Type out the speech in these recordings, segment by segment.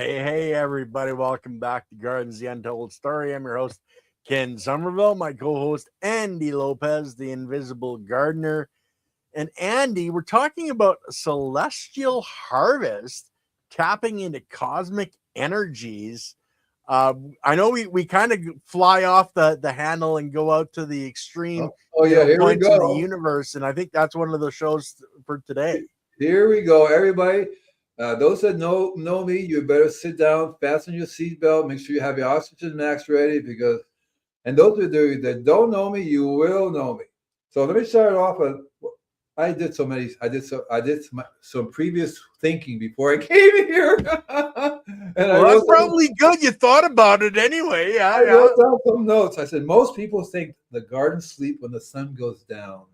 Hey, everybody. Welcome back to Gardens, the Untold Story. I'm your host, Ken Somerville, my co host, Andy Lopez, the Invisible Gardener. And Andy, we're talking about celestial harvest, tapping into cosmic energies. I know we kind of fly off the handle and go out to the extreme Yeah, here we points in the go. universe. And I think that's one of the shows for today. Here we go, everybody. Those that know me, you better sit down, fasten your seatbelt, make sure you have your oxygen mask ready, and those of you that don't know me, you will know me. So let me start off. I did some previous thinking before I came here, and Well, that's probably good. You thought about it anyway. Yeah, I wrote down some notes. I said most people think the gardens sleep when the sun goes down.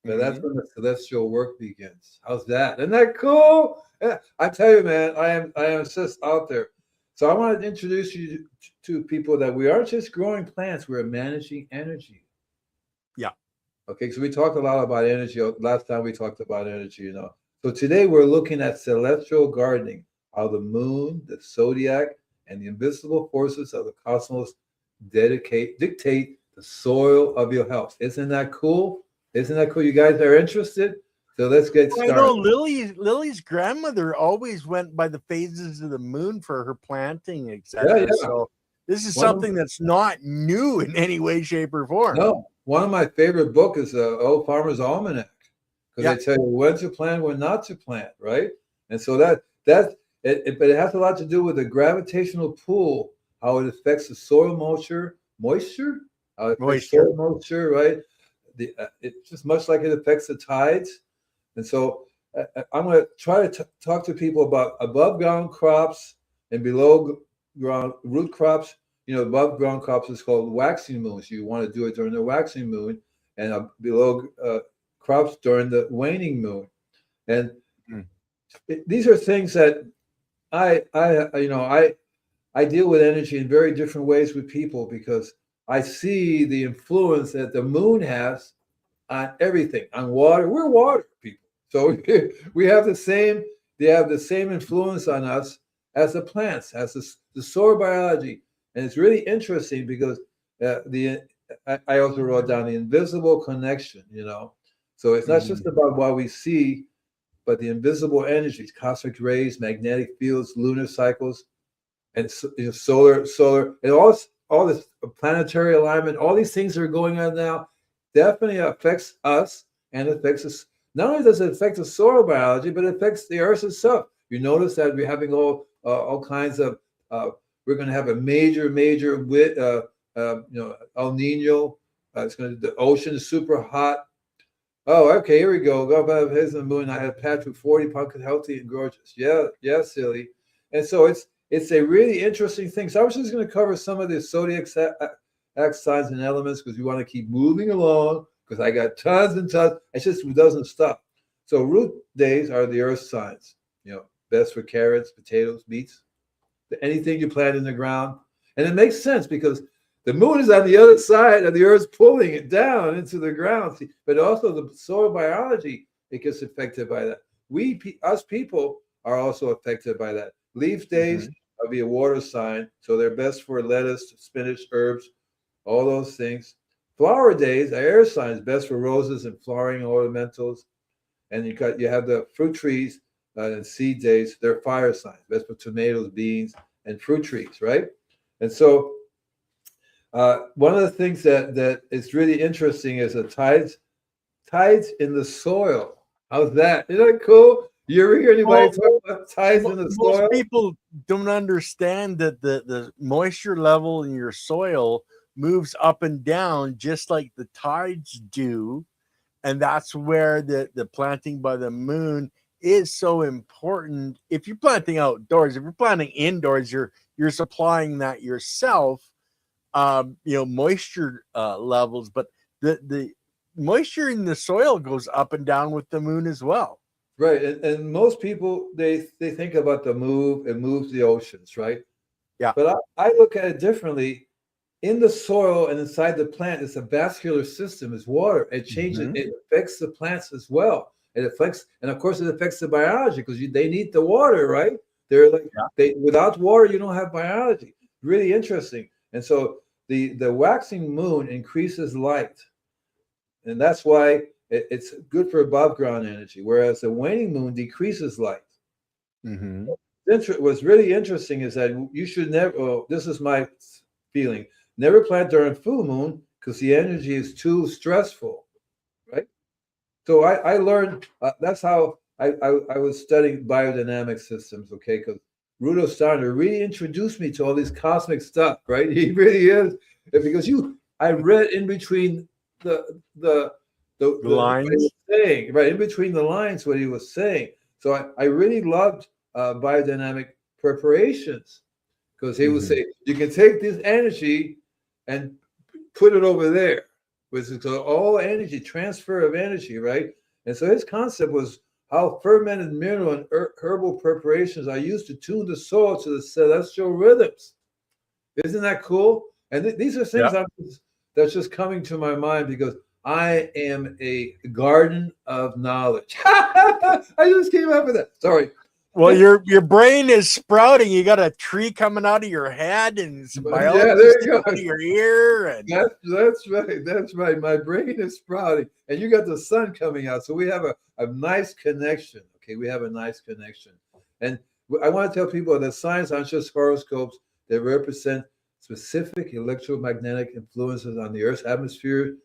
But that's when the celestial work begins. How's that? Isn't that cool? Yeah, I tell you, man, I am just out there. So I want to introduce you to people that we aren't just growing plants, we're managing energy. Yeah. Okay, so we talked a lot about energy. Last time we talked about energy, So today we're looking at celestial gardening, how the moon, the zodiac, and the invisible forces of the cosmos dictate the soil of your house. Isn't that cool? Isn't that cool? You guys are interested? So let's get started. I know Lily's grandmother always went by the phases of the moon for her planting, etc. Yeah. So this is something that's not new in any way, shape, or form. No, one of my favorite books is Old Farmer's Almanac, because they tell you when to plant, when not to plant, right? And so but it has a lot to do with the gravitational pull, how it affects the soil moisture, soil moisture, right? It's just much like it affects the tides. And so I'm going to try to talk to people about above ground crops and below ground root crops. Above ground crops is called waxing moons. You want to do it during the waxing moon, and below crops during the waning moon. And these are things that I deal with energy in very different ways with people, because I see the influence that the moon has on everything, on water. We're water people. So we have the same, they have the same influence on us as the plants, as the soil biology. And it's really interesting because I also wrote down the invisible connection, So it's not just about what we see, but the invisible energies, cosmic rays, magnetic fields, lunar cycles, and solar, and all this planetary alignment, all these things that are going on now definitely affects us, and affects us. Not only does it affect the soil biology, but it affects the earth itself. You notice that we're having all kinds of, we're going to have a major El Nino. The ocean is super hot. Oh, okay, here we go. Here's the moon. I had Patrick 40 pumpkin, healthy and gorgeous. Yeah, silly. And so it's a really interesting thing. So I was just going to cover some of the zodiac signs and elements, because we want to keep moving along, because I got tons and tons. It just doesn't stop. So root days are the earth signs, best for carrots, potatoes, beets, anything you plant in the ground. And it makes sense because the moon is on the other side and the earth's pulling it down into the ground. But also the soil biology, it gets affected by that. Us people are also affected by that. Leaf days will be a water sign, so they're best for lettuce, spinach, herbs, all those things. Flower days are air signs, best for roses and flowering ornamentals. And you have the fruit trees and seed days, they're fire signs, best for tomatoes, beans, and fruit trees, right? And so one of the things that is really interesting is the tides in the soil. How's that? Isn't that cool? You ever hear anybody talk about tides in the soil? Most people don't understand that the moisture level in your soil moves up and down just like the tides do. And that's where the planting by the moon is so important. If you're planting outdoors, if you're planting indoors, you're supplying that yourself, moisture levels. But the moisture in the soil goes up and down with the moon as well. Right. And most people, they think about the move, it moves the oceans, right? Yeah. But I look at it differently. In the soil and inside the plant, it's a vascular system, it's water. It changes, it affects the plants as well. It affects, and of course, it affects the biology, because they need the water, right? They're like without water, you don't have biology. Really interesting. And so the waxing moon increases light, and that's why it's good for above ground energy. Whereas the waning moon decreases light. Mm-hmm. What's really interesting is that you should never. Oh, this is my feeling. Never plant during full moon because the energy is too stressful, right? So I learned that's how I was studying biodynamic systems, okay? Because Rudolf Steiner really introduced me to all this cosmic stuff, right? He really is, because I read in between the what he lines. was saying, right in between the lines, what he was saying. So I really loved biodynamic preparations because he would Mm-hmm. say you can take this energy and put it over there, which is all energy, transfer of energy, right? And so his concept was how fermented mineral and herbal preparations are used to tune the soul to the celestial rhythms. Isn't that cool? And these are things that's just coming to my mind because I am a garden of knowledge. I just came up with that. Sorry. Well, your brain is sprouting. You got a tree coming out of your head and some biology there you go. out of your ear. And That's right. That's right. My brain is sprouting, and you got the sun coming out. So we have a nice connection. Okay, we have a nice connection. And I want to tell people that science aren't just horoscopes. They represent specific electromagnetic influences on the Earth's atmosphere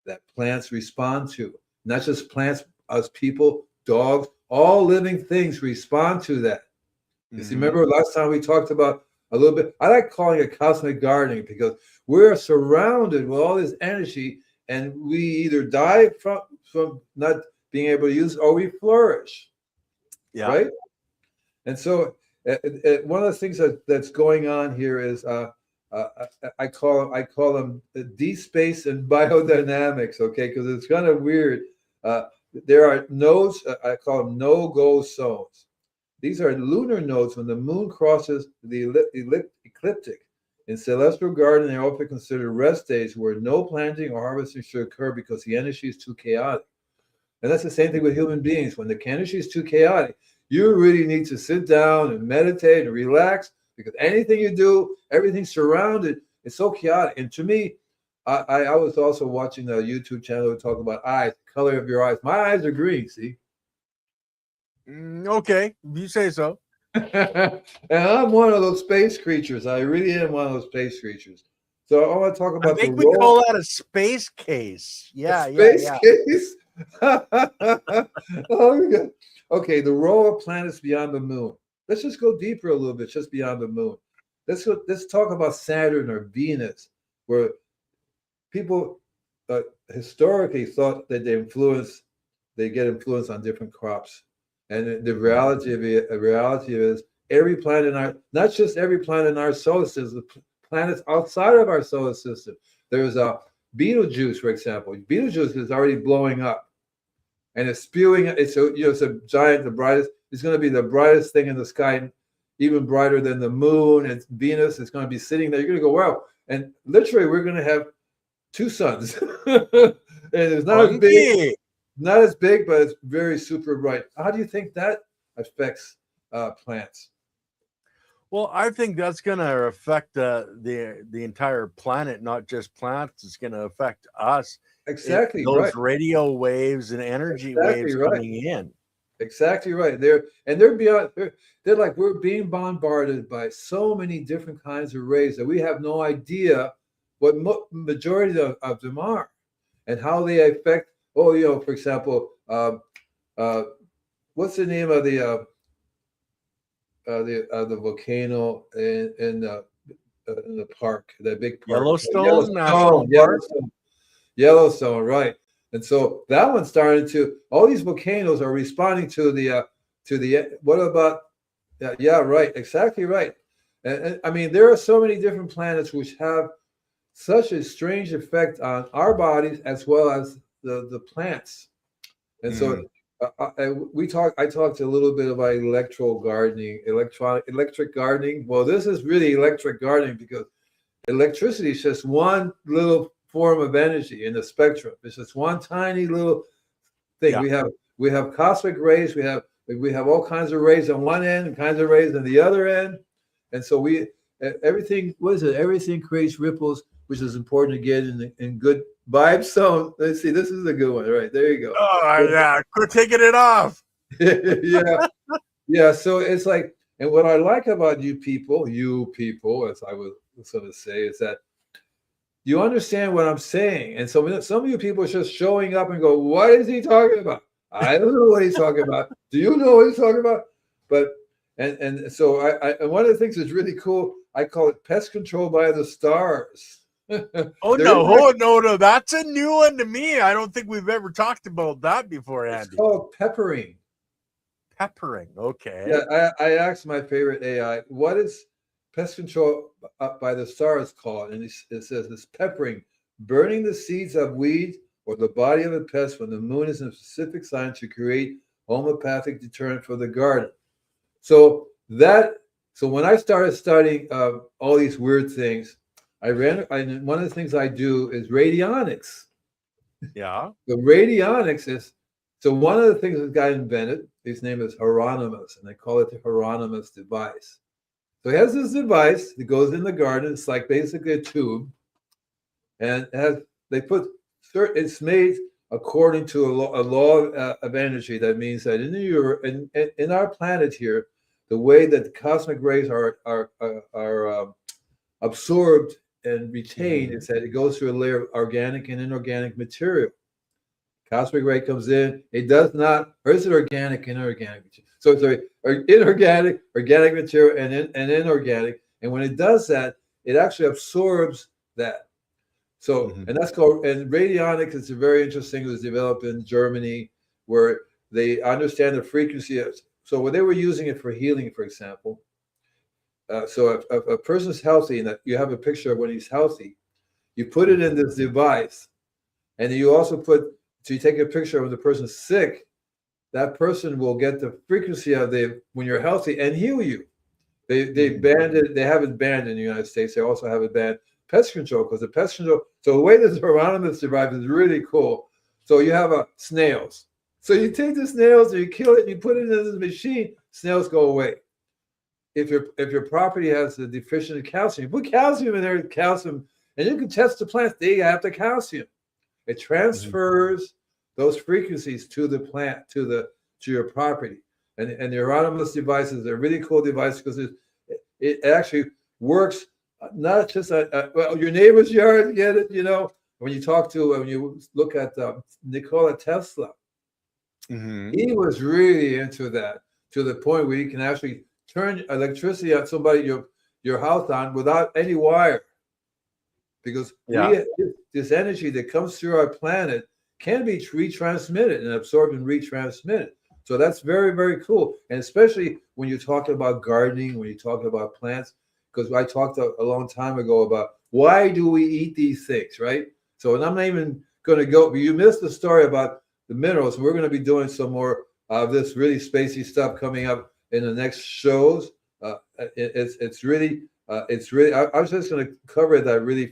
that plants respond to. Not just plants, us people, dogs, all living things respond to that. You see, remember last time we talked about a little bit, I like calling it cosmic gardening because we're surrounded with all this energy and we either die from not being able to use it or we flourish. Yeah. Right? And so one of the things that's going on here is I call them D-space and biodynamics, okay? Because it's kind of weird. There are nodes, I call them no-go zones. These are lunar nodes when the moon crosses the ecliptic. In celestial garden, they're often considered rest days where no planting or harvesting should occur because the energy is too chaotic. And that's the same thing with human beings. When the energy is too chaotic, you really need to sit down and meditate and relax because anything you do, everything surrounded, it's so chaotic. And to me, I was also watching a YouTube channel talk about eyes, color of your eyes. My eyes are green, see? Okay, you say so. And I'm one of those space creatures. I really am one of those space creatures. So I want to talk about I think we call that a space case. Yeah, space case. Oh, okay, the role of planets beyond the moon. Let's just go deeper a little bit, just beyond the moon. Let's talk about Saturn or Venus, where people historically thought that they get influence on different crops. And the reality of it is every planet in our, not just every planet in our solar system, planets outside of our solar system. There's a Betelgeuse, for example. Betelgeuse is already blowing up, and it's spewing. It's a giant, the brightest. It's going to be the brightest thing in the sky, even brighter than the moon. And Venus is going to be sitting there. You're going to go, wow! And literally, we're going to have two suns, and it's not as big. Not as big, but it's very super bright. How do you think that affects plants? Well, I think that's going to affect the entire planet, not just plants. It's going to affect us. Exactly those radio waves and energy waves coming in. Exactly right. They're beyond. They're like we're being bombarded by so many different kinds of rays that we have no idea what majority of them are and how they affect. Oh, for example, what's the name of the volcano in the park, that big park? Yellowstone, right? And so that one's starting to. All these volcanoes are responding to the. What about? Yeah, right, exactly right. And I mean, there are so many different planets which have such a strange effect on our bodies as well as the plants. And so I talked a little bit about electric gardening. Well, this is really electric gardening because electricity is just one little form of energy in the spectrum. It's just one tiny little thing. We have cosmic rays, we have We have all kinds of rays on one end and kinds of rays on the other end. And so everything, what is it? Everything creates ripples, which is important to get in good vibes. So let's see, this is a good one, right? There you go. Oh, yeah. Quit taking it off. Yeah. Yeah. So it's like, and what I like about you people, as I was going to say, is that you understand what I'm saying. And so some of you people are just showing up and go, what is he talking about? I don't know what he's talking about. Do you know what he's talking about? But and so I one of the things that's really cool, I call it pest control by the stars. Oh no, that's a new one to me. I don't think we've ever talked about that before, Andy. It's called peppering. Peppering, okay. Yeah, I asked my favorite AI, what is pest control by the stars called? And it says it's peppering, burning the seeds of weed or the body of a pest when the moon is in a specific sign to create homeopathic deterrent for the garden. So when I started studying all these weird things, one of the things I do is radionics. Yeah. The radionics is, so one of the things this guy invented, his name is Hieronymus, and they call it the Hieronymus device. So he has this device that goes in the garden. It's like basically a tube, and it's made according to a law of energy. That means that in our planet here, the way that the cosmic rays are absorbed and retained is that it goes through a layer of organic and inorganic material. Cosmic ray comes in, it does not, or is it organic and inorganic? So it's inorganic, organic material, and inorganic. And when it does that, it actually absorbs that. So, and that's called, and radionics is very interesting. It was developed in Germany, where they understand the frequency of, so when they were using it for healing, for example, so if a person's healthy and that you have a picture of when he's healthy, you put it in this device, and you also so you take a picture of when the person's sick, that person will get the frequency of when you're healthy and heal you. They banned it. They have it banned in the United States. They also have it banned pest control, because the pest control. So the way this Hieronymus device is really cool. So you have snails. So you take the snails and you kill it and you put it in this machine. Snails go away. If your property has a deficient in calcium, you put calcium in there, and you can test the plants. They have the calcium. It transfers those frequencies to the plant, to your property. And the Hieronymus device is a really cool device because it actually works not just your neighbor's yard. Get it? When you look at Nikola Tesla, he was really into that, to the point where you can actually turn electricity on somebody your house on without any wire, because this energy that comes through our planet can be retransmitted and absorbed and retransmitted. So that's very, very cool. And especially when you're talking about gardening, when you're talking about plants, because I talked a long time ago about why do we eat these things, right? So, and I'm not even going to go, but you missed the story about the minerals. We're going to be doing some more of this really spacey stuff coming up in the next shows. It's really, I was just going to cover that real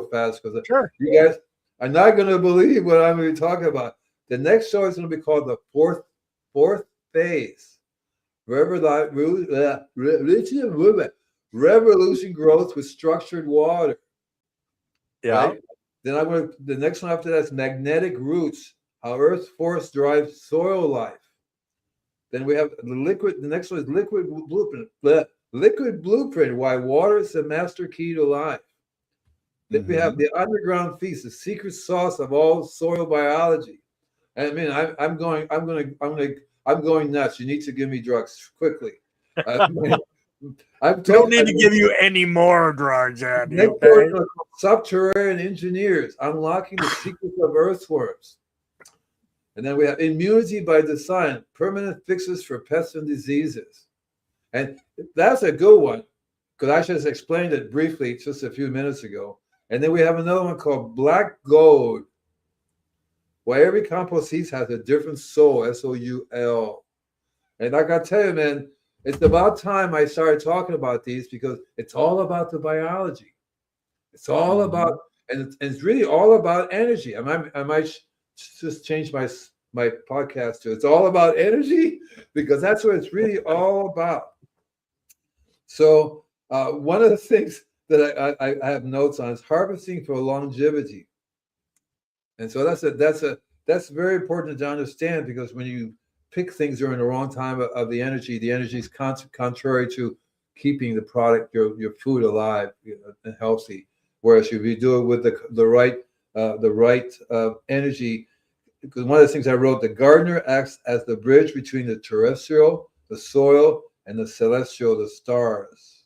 fast, because you guys are not going to believe what I'm going to be talking about. The next show is going to be called the fourth phase. Revolution growth with structured water. Yeah. Right? Then the next one after that is magnetic roots, how Earth's force drives soil life. Then we have the next one is liquid blueprint. Liquid blueprint, why water is the master key to life. Then we have the underground feast, the secret sauce of all soil biology. I mean, I'm going nuts. You need to give me drugs quickly. Don't need to give you any more drugs, Andy. Okay? Subterranean engineers unlocking the secrets of earthworms. And then we have immunity by design, permanent fixes for pests and diseases. And that's a good one, because I just explained it briefly just a few minutes ago. And then we have another one called Black Gold, why every compost seed has a different soul, S-O-U-L. And I got to tell you, man, it's about time I started talking about these, because it's all about the biology. It's all about, and it's really all about energy. I might just change my my podcast to. It's all about energy because that's what it's really all about. So one of the things that I have notes on is harvesting for longevity. And so that's very important to understand, because when you pick things during the wrong time of the energy is contrary to keeping the product, your food alive, and healthy. Whereas if you do it with the right energy, because one of the things I wrote, the gardener acts as the bridge between the terrestrial, the soil, and the celestial, the stars.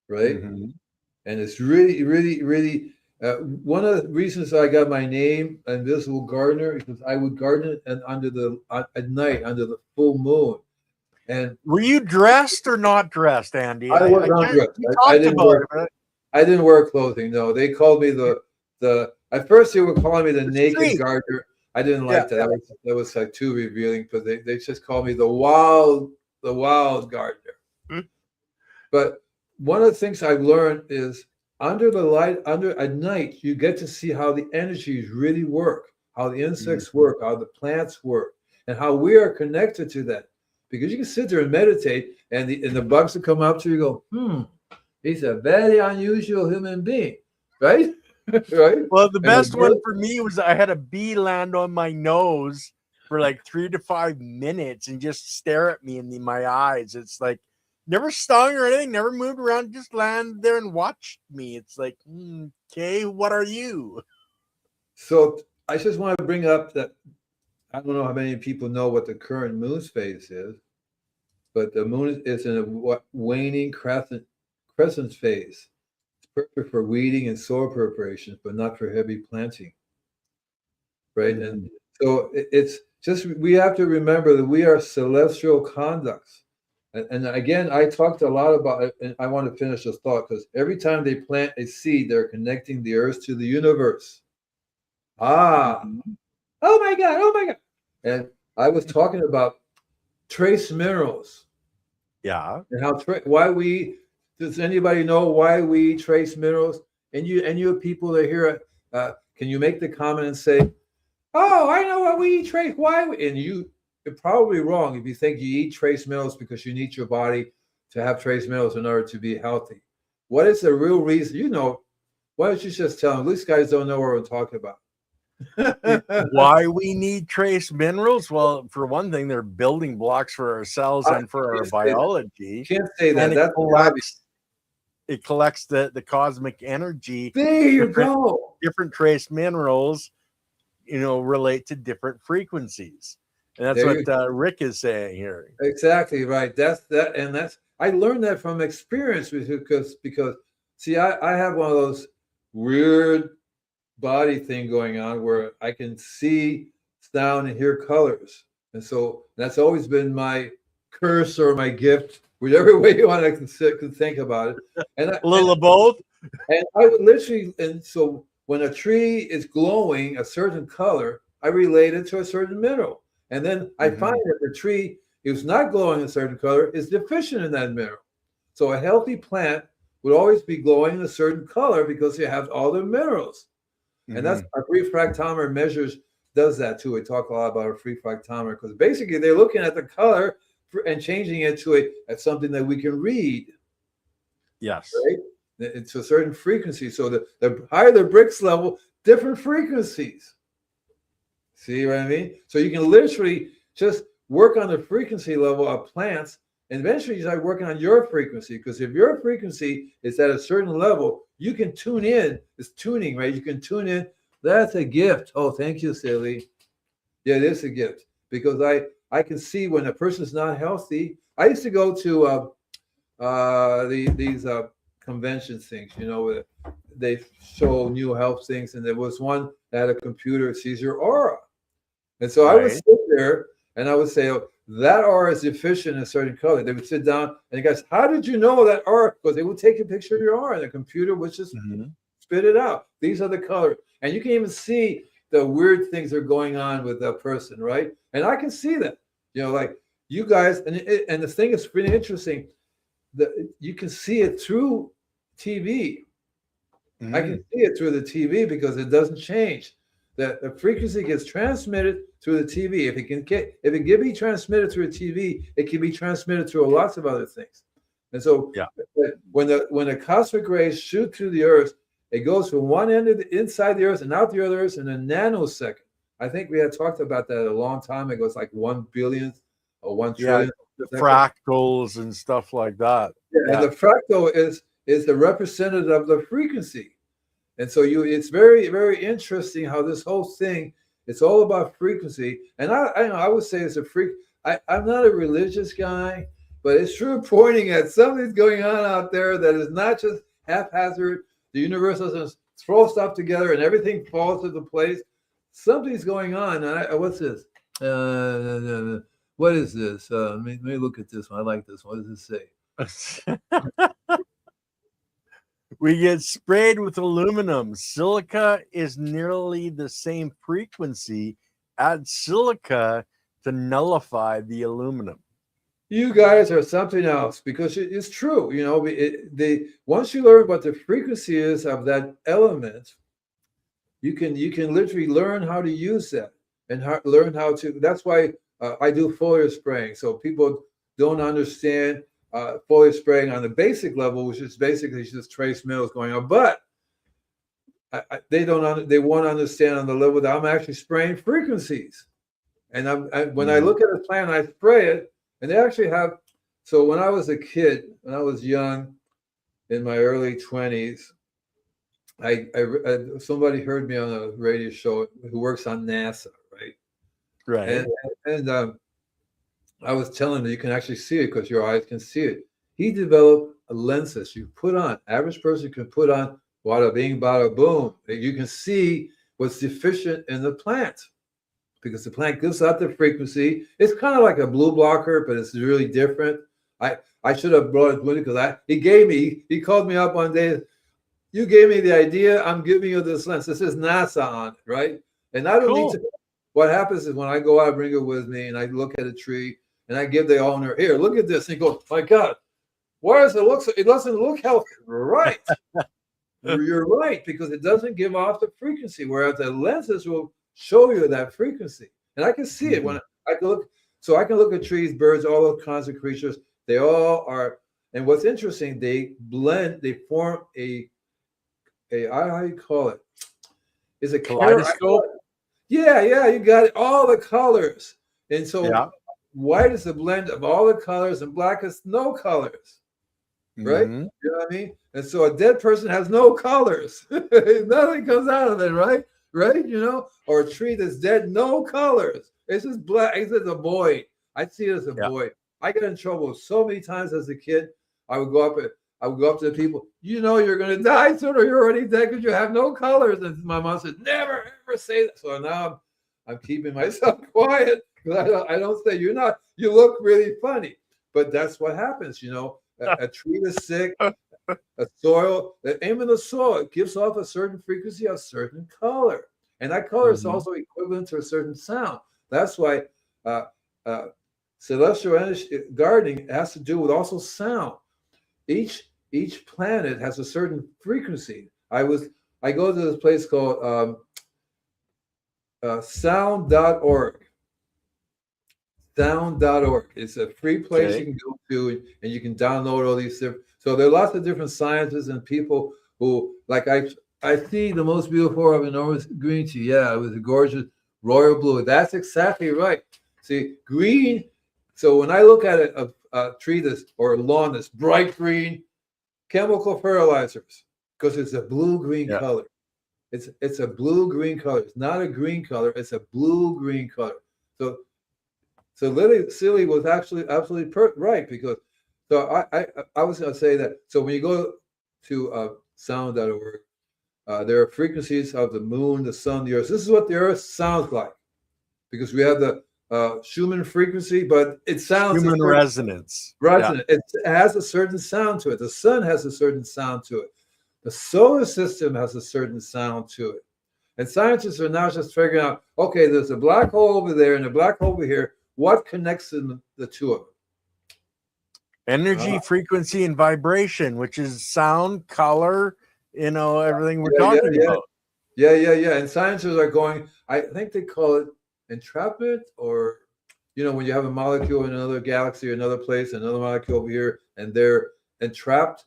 Right? Mm-hmm. And it's really, really, really one of the reasons I got my name, Invisible Gardener, because I would garden at night under the full moon. And were you dressed or not dressed, Andy? I was I not can't. dressed. You I talked didn't about wear. it. I didn't wear clothing. No, they called me the. At first, they were calling me the naked Street. gardener. I didn't Yeah, like that. That was like too revealing. But they just called me the wild gardener. Hmm. But one of the things I've learned is under the light, at night, you get to see how the energies really work, how the insects work, how the plants work, and how we are connected to that. Because you can sit there and meditate, and the bugs will come up to you and go, he's a very unusual human being, right? Right? Well, the And best one for me was I had a bee land on my nose for like 3 to 5 minutes and just stare at me in my eyes. It's like never stung or anything, never moved around, just land there and watched me. It's like, okay, what are you? So I just want to bring up that I don't know how many people know what the current moon's phase is, but the moon is in a waning crescent phase. It's perfect for weeding and soil preparation, but not for heavy planting. Right? Mm-hmm. And so it's just, we have to remember that we are celestial conducts. And again, I talked a lot about it, and I want to finish this thought, because every time they plant a seed, they're connecting the earth to the universe. Mm-hmm. Oh my God, oh my God. And I was talking about trace minerals. Yeah. And how does anybody know why we trace minerals? And you people that hear it, can you make the comment and say, oh, I know what we eat trace. Why? And you're probably wrong if you think you eat trace minerals because you need your body to have trace minerals in order to be healthy. What is the real reason? Why don't you just tell them? These guys don't know what we're talking about. Why we need trace minerals? Well, for one thing, they're building blocks for our cells and for our biology. Can't say that. And That's it collects the cosmic energy. There you go. Different trace minerals, relate to different frequencies. And that's what Rick is saying here. Exactly right. I learned that from experience, because see, I have one of those weird body thing going on where I can see sound and hear colors. And so that's always been my curse or my gift, whichever way you want to think about it. And a little of both. And I would literally, and so when a tree is glowing a certain color, I relate it to a certain mineral. And then I find that the tree is not glowing a certain color is deficient in that mineral. So a healthy plant would always be glowing a certain color because you have all the minerals. And that's our refractometer does that too. We talk a lot about a refractometer because basically they're looking at the color and changing it to something that we can read. Yes. Right? It's a certain frequency. So the higher the Brix level, different frequencies. See what I mean? So you can literally just work on the frequency level of plants, and eventually you start working on your frequency. Because if your frequency is at a certain level, you can tune in. It's tuning, right? You can tune in. That's a gift. Oh, thank you, Silly. Yeah, it is a gift, because I can see when a person's not healthy. I used to go to these convention things, where they show new health things, and there was one that had a computer that sees your aura. And so I would sit there and I would say, oh, that aura is deficient in a certain color. They would sit down and the guys, how did you know that aura? Because they would take a picture of your aura and the computer would just spit it out. These are the colors. And you can even see the weird things that are going on with that person, right? And I can see that, like you guys, and the thing is pretty interesting, that you can see it through TV. I can see it through the TV because it doesn't change. that the frequency gets transmitted through the TV. If it can be transmitted through a TV, it can be transmitted through lots of other things. And so Yeah. when the cosmic rays shoot through the Earth, it goes from one end of the inside the Earth and out the other Earth in a nanosecond. I think we had talked about that a long time ago. It's like 1 billionth or 1 trillionth. Fractals and stuff like that. Yeah. And the fractal is the representative of the frequency. And so it's very, very interesting how this whole thing, it's all about frequency. And I would say it's I'm not a religious guy, but it's true pointing at something's going on out there that is not just haphazard. The universe doesn't throw stuff together and everything falls into place. Something's going on. And what's this? What is this? Let me look at this one. I like this one. What does it say? We get sprayed with aluminum. Silica is nearly the same frequency. Add silica to nullify the aluminum. You guys are something else, because it's true. Once you learn what the frequency is of that element, you can literally learn how to use that and learn how to. That's why I do foliar spraying. So people don't understand foliar spraying on the basic level, which is basically just trace minerals going on, but they won't understand on the level that I'm actually spraying frequencies. And when I look at a plant, I spray it, and they actually have. So when I was a kid, when I was young, in my early 20s, somebody heard me on a radio show who works on NASA, right? Right. And I was telling him you can actually see it because your eyes can see it. He developed lenses you put on. Average person can put on, bada bing, bada boom. You can see what's deficient in the plant because the plant gives out the frequency. It's kind of like a blue blocker, but it's really different. I should have brought it with it because he called me up one day. You gave me the idea. I'm giving you this lens. This is NASA on it, right? And I don't need to. What happens is when I go out, I bring it with me, and I look at a tree. And I give the owner, here, look at this. And he goes, my God, why does it look so? It doesn't look healthy. Right. You're right, because it doesn't give off the frequency, whereas the lenses will show you that frequency. And I can see it when I can look. So I can look at trees, birds, all those kinds of creatures. They all are. And what's interesting, they blend, they form a how do you call it? Is a kaleidoscope? Yeah, you got it. All the colors. And so white is a blend of all the colors and black is no colors, right? You know what I mean? And so a dead person has no colors. Nothing comes out of it, right? Or a tree that's dead, no colors. It's just black. It's just a void. I see it as a void. I got in trouble so many times as a kid. I would go up to the people. You're going to die soon, or you're already dead because you have no colors. And my mom said, never ever say that. So now I'm keeping myself quiet. I don't say you're not. You look really funny, but that's what happens. A tree is sick. A soil. Aim in the soil. It gives off a certain frequency, a certain color, and that color is also equivalent to a certain sound. That's why celestial energy gardening has to do with also sound. Each planet has a certain frequency. I go to this place called sound.org. Sound.org. It's a free place you can go to, and you can download all these different. So there are lots of different scientists and people who, like I see the most beautiful of enormous green tea. Yeah, it was a gorgeous royal blue. That's exactly right. See, green. So when I look at a tree or a lawn that's bright green, chemical fertilizers, because it's a blue-green color. It's a blue-green color. It's not a green color. It's a blue-green color. So Silly was actually absolutely right, because I was going to say that. So when you go to sound.org, there are frequencies of the moon, the sun, the earth. This is what the earth sounds like, because we have the Schumann frequency, but it sounds Schumann resonance. Resonant. It has a certain sound to it. The sun has a certain sound to it. The solar system has a certain sound to it. And scientists are now just figuring out, okay, there's a black hole over there and a black hole over here. What connects the two of them? Energy, frequency, and vibration, which is sound, color, everything we're talking about. Yeah. And scientists are going, I think they call it entrapment, or, when you have a molecule in another galaxy or another place, another molecule over here, and they're entrapped.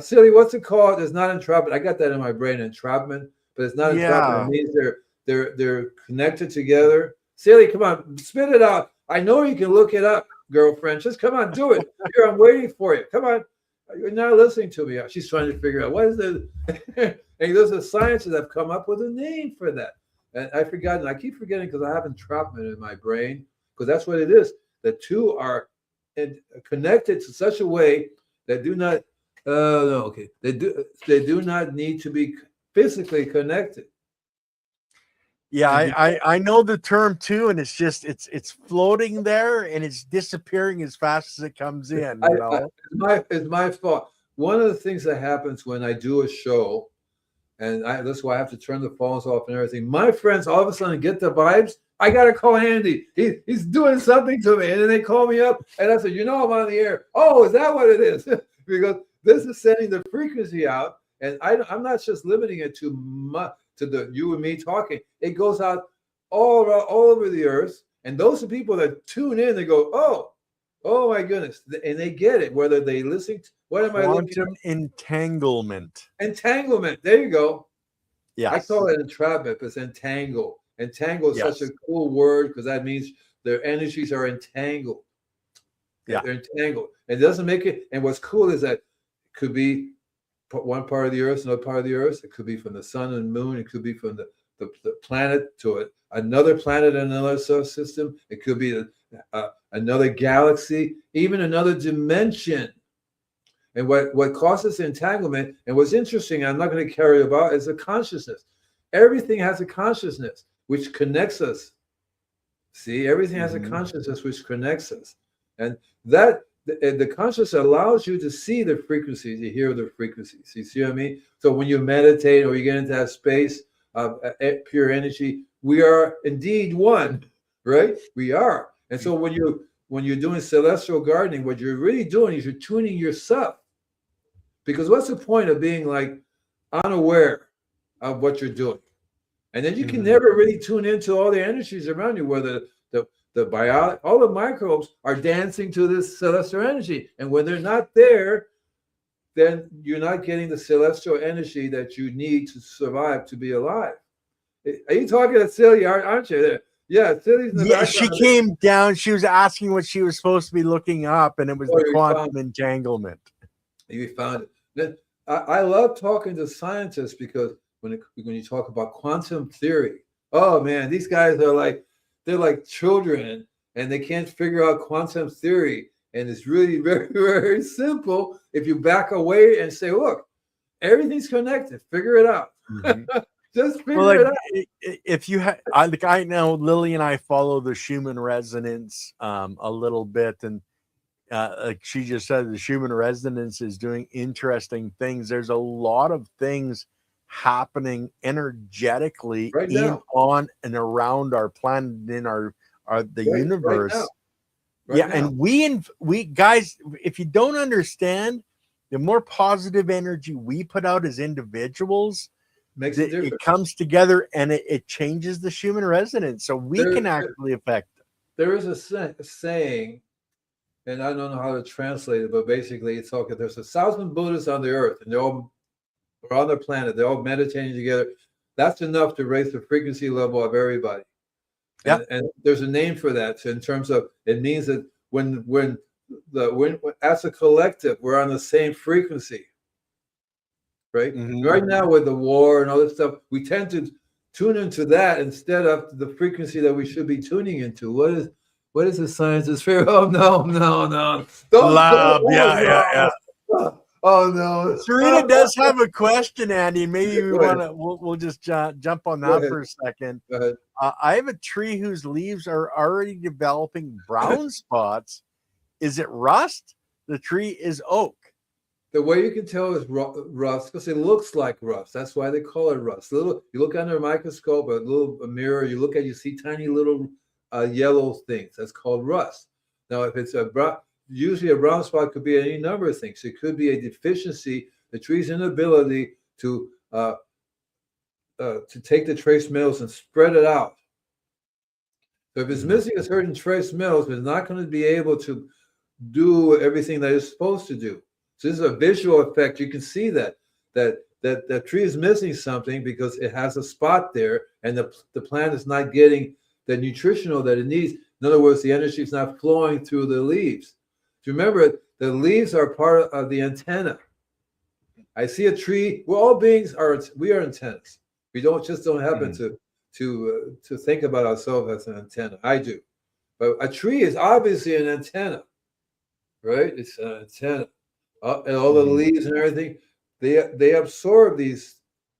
Silly, what's it called? It's not entrapment. I got that in my brain, entrapment, but it's not entrapment. It Yeah. means they're connected together. Silly, come on, spit it out. I know you can look it up, girlfriend. Just come on, do it. Here, I'm waiting for you. Come on. You're not listening to me. She's trying to figure out what is it. And there's a scientists that have come up with a name for that. And I forgot, and I keep forgetting because I have entrapment in my brain, because that's what it is. The two are connected to such a way that do not no, okay. They do not need to be physically connected. Yeah, And I know the term too, and it's just it's floating there and it's disappearing as fast as it comes in, it's my fault. One of the things that happens when I do a show, and that's why I have to turn the phones off and everything. My friends all of a sudden get the vibes. I gotta call Andy. He's doing something to me, and then they call me up, and I said, I'm on the air. Oh, is that what it is? Because this is sending the frequency out, and I'm not just limiting it to the you and me talking. It goes out all around, all over the earth, and those are people that tune in. They go, oh my goodness, and they get it. Whether they listen to what am I looking? Quantum entanglement. Entanglement. There you go. Yes. I call it entrapment, but it's entangle. Entangle is such a cool word because that means their energies are entangled. Yeah. They're entangled. It doesn't make it. And what's cool is that it could be one part of the earth, another part of the earth. It could be from the sun and moon. It could be from the planet to another planet in another solar system. It could be another galaxy, even another dimension. And what causes entanglement, and what's interesting, I'm not going to carry about, is a consciousness. Everything has a consciousness which connects us. See, everything has a consciousness which connects us. And that the consciousness allows you to see the frequencies, to hear the frequencies. You see what I mean? So when you meditate or you get into that space of pure energy, we are indeed one, right? We are. And so when you're doing celestial gardening, what you're really doing is you're tuning yourself. Because what's the point of being like unaware of what you're doing? And then you can never really tune into all the energies around you, whether all the microbes are dancing to this celestial energy. And when they're not there, then you're not getting the celestial energy that you need to survive, to be alive. Are you talking to Celia, aren't you? Yeah, Celia's in the background. She came down. She was asking what she was supposed to be looking up, and it was the quantum entanglement. You found it. Then I love talking to scientists because when you talk about quantum theory, oh man, these guys are they're like children, and they can't figure out quantum theory. And it's really very, very simple if you back away and say, look, everything's connected. Figure it out. Just figure it out. If you I know Lily and I follow the Schumann resonance a little bit, and like she just said, the Schumann resonance is doing interesting things. There's a lot of things happening energetically on and around our planet, in the universe. And we guys, if you don't understand, the more positive energy we put out as individuals, it comes together and it changes the Schumann resonance, so we can actually affect it. There is a saying, and I don't know how to translate it, but basically it's okay. There's 1,000 Buddhists on the earth, and they're all on the planet. They're all meditating together. That's enough to raise the frequency level of everybody. And there's a name for that. So in terms of, it means that when as a collective, we're on the same frequency. Right? Right now with the war and all this stuff, we tend to tune into that instead of the frequency that we should be tuning into. What is the scientist fear? Oh no. Love. Yeah. Oh no. Serena does have a question, Andy. Maybe we'll just jump on that for a second. Go ahead. I have a tree whose leaves are already developing brown spots. Is it rust? The tree is oak. The way you can tell is rust because it looks like rust. That's why they call it rust. You look under a microscope, a mirror, you see tiny little yellow things. That's called rust. Now, if it's usually a brown spot could be any number of things. It could be a deficiency, the tree's inability to to take the trace minerals and spread it out. So if it's missing a certain trace minerals, it's not going to be able to do everything that it's supposed to do. So this is a visual effect. You can see that tree is missing something because it has a spot there, and the plant is not getting the nutritional that it needs. In other words, the energy is not flowing through the leaves. Remember, the leaves are part of the antenna. I see a tree. Well, all beings we are antennas. We don't happen to think about ourselves as an antenna. I do, but a tree is obviously an antenna, right? It's an antenna, and all the leaves and everything. They absorb these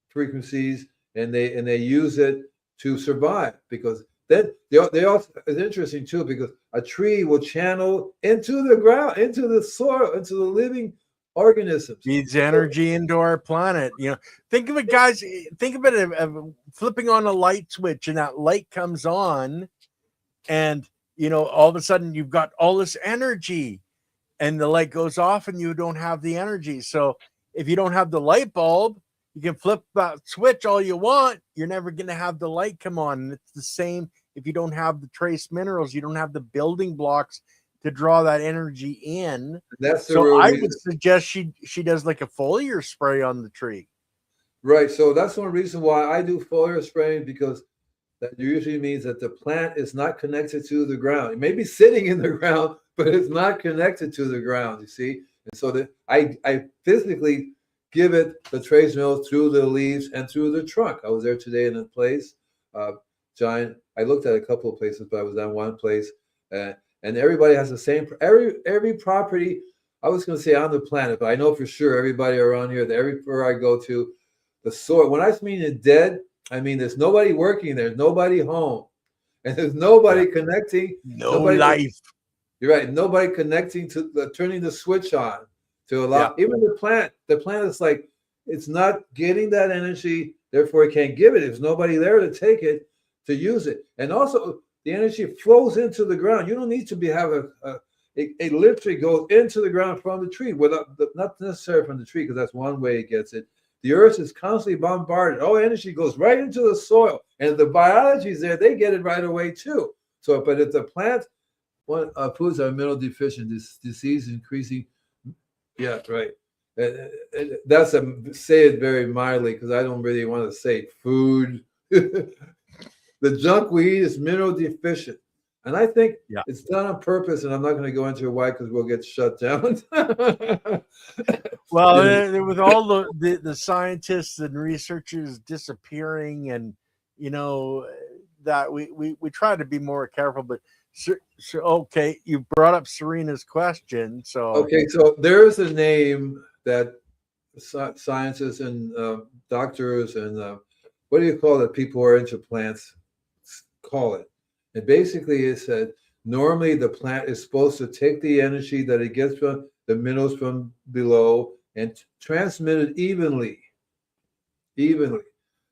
frequencies and they use it to survive, because then they also, it's interesting too, because a tree will channel into the ground, into the soil, into the living organisms. Feeds energy into our planet. Think of it, guys. Think of it as flipping on a light switch, and that light comes on, and all of a sudden you've got all this energy, and the light goes off, and you don't have the energy. So if you don't have the light bulb, you can flip that switch all you want. You're never going to have the light come on. And it's the same if you don't have the trace minerals. You don't have the building blocks to draw that energy in. So I would suggest she does like a foliar spray on the tree. Right. So that's one reason why I do foliar spraying, because that usually means that the plant is not connected to the ground. It may be sitting in the ground, but it's not connected to the ground, you see? And so that I physically give it the trace minerals through the leaves and through the trunk. I was there today in a place, giant. I looked at a couple of places, but I was at one place, and everybody has the same. Every property, I was going to say on the planet, but I know for sure everybody around here, everywhere I go to, the soil. When I mean it's dead, I mean there's nobody working there, nobody home, and there's nobody connecting. Nobody life. You're right. Nobody connecting to turning the switch on to allow even the plant. The plant is like, it's not getting that energy, therefore it can't give it. There's nobody there to take it, to use it. And also the energy flows into the ground. You don't need to it literally goes into the ground from the tree, not necessarily from the tree, because that's one way it gets it. The earth is constantly bombarded. All energy goes right into the soil, and the biology is there. They get it right away too. So, but if the plant foods are mineral deficient, this disease increasing. Yeah, right. That's say it very mildly, because I don't really want to say food. The junk we eat is mineral deficient, and I think it's done on purpose. And I'm not going to go into why, because we'll get shut down. Well, with all the scientists and researchers disappearing, and that we try to be more careful, but. So, okay, you brought up Serena's question. So there's a name that scientists and doctors and what do you call it? People who are into plants call it. And basically, it said normally the plant is supposed to take the energy that it gets from the minerals from below and transmit it evenly.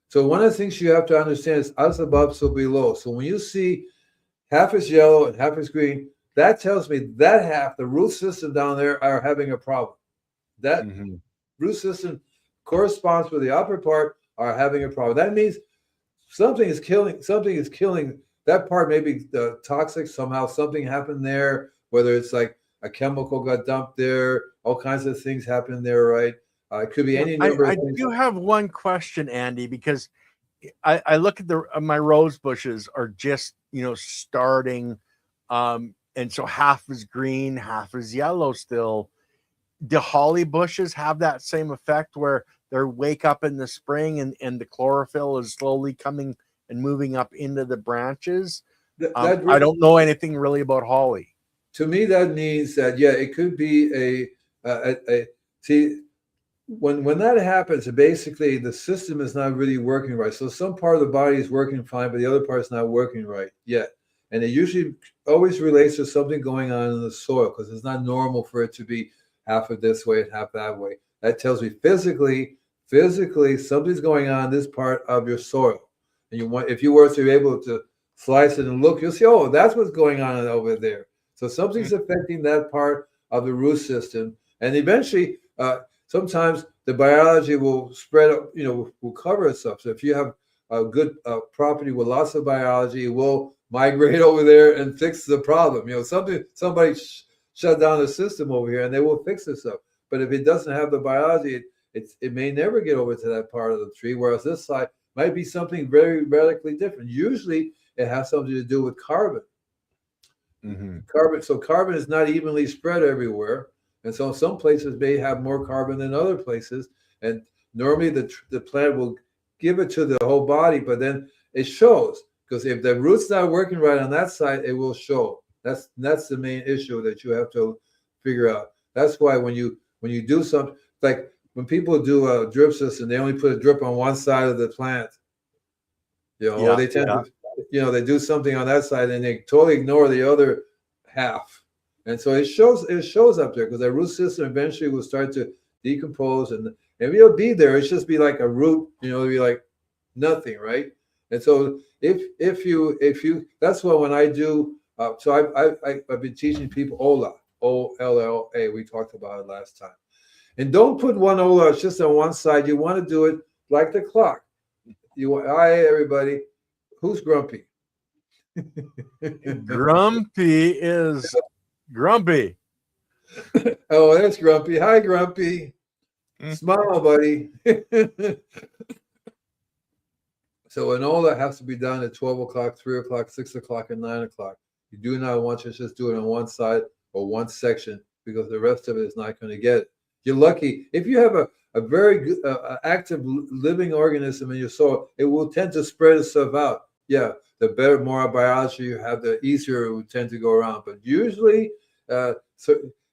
So one of the things you have to understand is as above, so below. So when you see half is yellow and half is green, that tells me that half, the root system down there, are having a problem. That root system corresponds with the upper part are having a problem. That means something is killing that part. Maybe toxic somehow. Something happened there, whether it's like a chemical got dumped there, all kinds of things happen there, right? It could be any number of things. I do have one question, Andy, because I look at my rose bushes are just starting, and so half is green, half is yellow still. Do holly bushes have that same effect where they wake up in the spring and the chlorophyll is slowly coming and moving up into the branches? I don't know anything really about holly. To me, that means that it could be see. When that happens, basically the system is not really working right. So some part of the body is working fine, but the other part is not working right yet. And it usually always relates to something going on in the soil, because it's not normal for it to be half of this way and half that way. That tells me physically something's going on in this part of your soil. And if you were to be able to slice it and look, you'll see, oh, that's what's going on over there. So something's affecting that part of the root system. And eventually, sometimes the biology will spread up, will cover itself. So if you have a good property with lots of biology, it will migrate over there and fix the problem. Somebody shut down the system over here and they will fix itself. But if it doesn't have the biology, it may never get over to that part of the tree, whereas this side might be something very radically different. Usually it has something to do with carbon. So carbon is not evenly spread everywhere. And so some places may have more carbon than other places. And normally the plant will give it to the whole body, but then it shows. Because if the root's not working right on that side, it will show. That's the main issue that you have to figure out. That's why when you do something, like when people do a drip system, they only put a drip on one side of the plant. Or they tend to, they do something on that side and they totally ignore the other half. And so it shows up there because the root system eventually will start to decompose and it'll be there. It's just be like a root, it'll be like nothing, right? And so if you that's why when I do so I've been teaching people OLA, OLLA. We talked about it last time. And don't put one OLA just on one side. You want to do it like the clock. Hi everybody. Who's grumpy? Grumpy is grumpy. Oh, there's Grumpy. Hi, Grumpy. Smile, buddy. So an OLA has to be done at 12 o'clock, 3 o'clock, 6 o'clock, and 9 o'clock. You do not want to just do it on one side or one section because the rest of it is not going to get it. You're lucky. If you have a very good, active living organism in your soil, it will tend to spread itself out. Yeah, the better, more biology you have, the easier it will tend to go around. But usually, so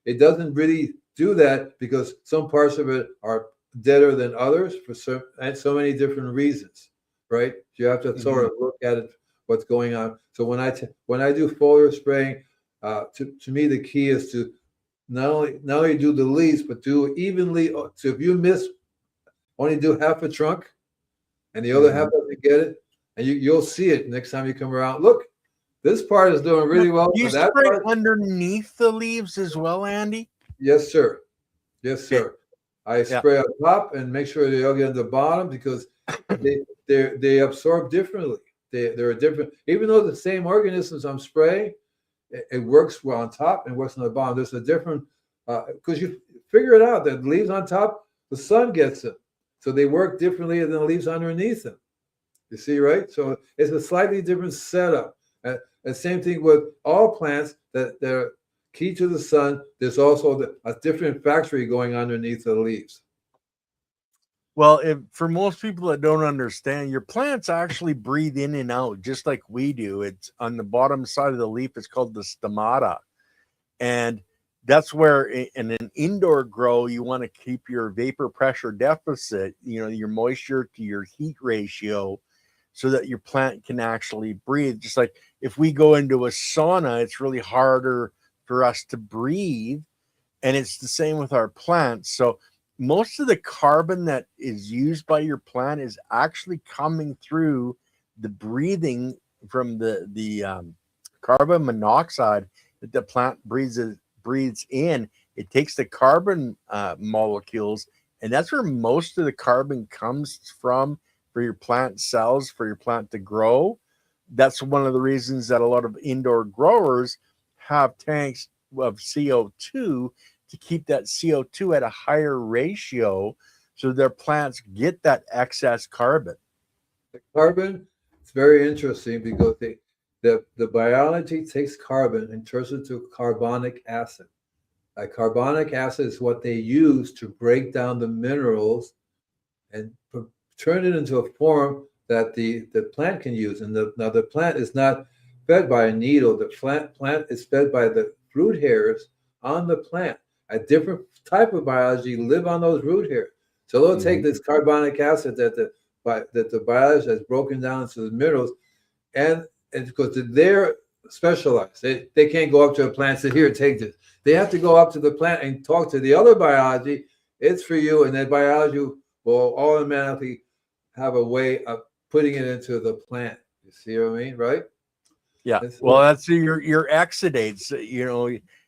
it doesn't really do that because some parts of it are deader than others for so many different reasons, right? You have to sort of look at it, what's going on. So when I do foliar spraying, to me the key is to not only do the leaves, but do evenly. So if you only do half a trunk, and the other half doesn't get it, and you'll see it next time you come around. Look, this part is doing really well. You spray underneath the leaves as well, Andy? Yes, sir. Yes, sir. I spray on top and make sure they all get on the bottom because they absorb differently. They're different. Even though the same organisms I'm spraying, it works well on top and works on the bottom. There's a different because you figure it out that leaves on top, the sun gets them, so they work differently than the leaves underneath them. You see, right? So it's a slightly different setup. And same thing with all plants that they're key to the sun. There's also a different factory going underneath the leaves. Well, for most people that don't understand, your plants actually breathe in and out just like we do. It's on the bottom side of the leaf. It's called the stomata. And that's where in an indoor grow, you want to keep your vapor pressure deficit, your moisture to your heat ratio, so that your plant can actually breathe. Just like if we go into a sauna, it's really harder for us to breathe. And it's the same with our plants. So most of the carbon that is used by your plant is actually coming through the breathing from the carbon monoxide that the plant breathes in. It takes the carbon molecules, and that's where most of the carbon comes from for your plant cells, for your plant to grow. That's one of the reasons that a lot of indoor growers have tanks of CO2 to keep that CO2 at a higher ratio so their plants get that excess carbon. The carbon, it's very interesting because the biology takes carbon and turns it to carbonic acid. Carbonic acid is what they use to break down the minerals and turn it into a form that the plant can use. And now the plant is not fed by a needle. The plant is fed by the root hairs on the plant. A different type of biology live on those root hairs. So they'll take this carbonic acid that the biology has broken down into the minerals, and because they're specialized, they can't go up to a plant and say, "Here, take this." They have to go up to the plant and talk to the other biology. It's for you, and that biology will automatically have a way of putting it into the plant. You see what I mean, right? Yeah. Well, that's your exudates.